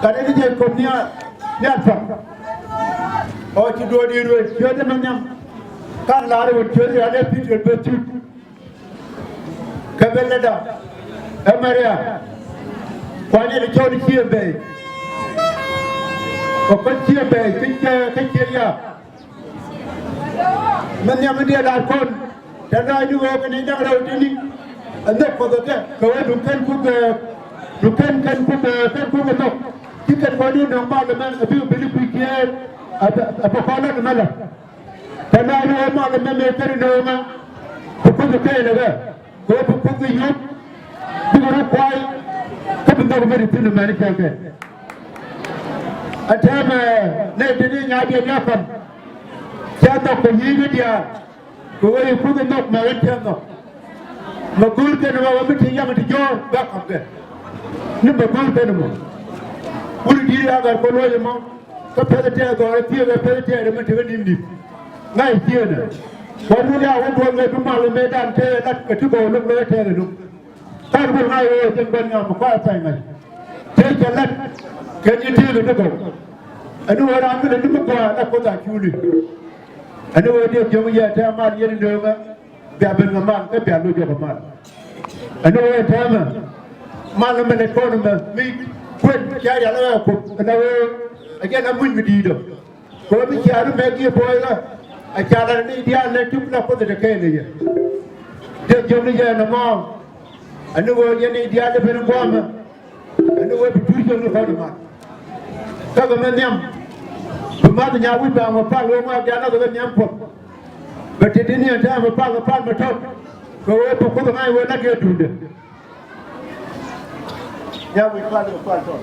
kada ni je ko nya fa o ti do di ro yo de manyam kan la ro ti ya le pi ke be tu ka bella da amaria kwani de jodi ki be o ko ti be ke ya manyam dia da kon da da ni wo ke ni da ro ti ni ande ko da ko du kan ku be du kan ku be to ki kan ko ni no ma le man abi bi ku ki apa ko la mala kana ni ma le me ke ni no ma ko ku ke le ga ko ku yu bi ro kwai ko bi ndo me ti no ma ni ke atama ne ti ni nya dia ya fam ya to ko yi ni dia ko yi ku ndo ma wen ti no ma gul ke no wa bi ti ya ma ti jo ba ka ke ni ba gul ke no uri di ya ga ko lo ma ka pele te go ti ga pele te ma ti ga ni ni ngai ti na ko nu ya wo do ngai du ma le me dan te la ka ti go lu me te lu ta bu ngai wo je ban ga ma kwa tai ngai te ke la ke ni ti lu go anu wa ran me ni ma ko la ko da ki lu anu wa de je mu ya ta ma ye ni do ga ba ben ga ma ka ba lu jo ga ma anu wa ta ma le me ne ko no me mi kwen ya ya la ko na we again I'm with you ko mi ya ru me ki boy la a cha la ni dia le tu na ko de ke le ye de jo ni ya na ma anu wo ye ni dia le ben ko ma anu wo bi tu jo ni ko ma ka ga me nyam bu ma de nya wi ba ma pa lo ma ya na ga nyam po be te ni ta ma pa ma to ko wo ko ngai wo na ke tu de ya we pa to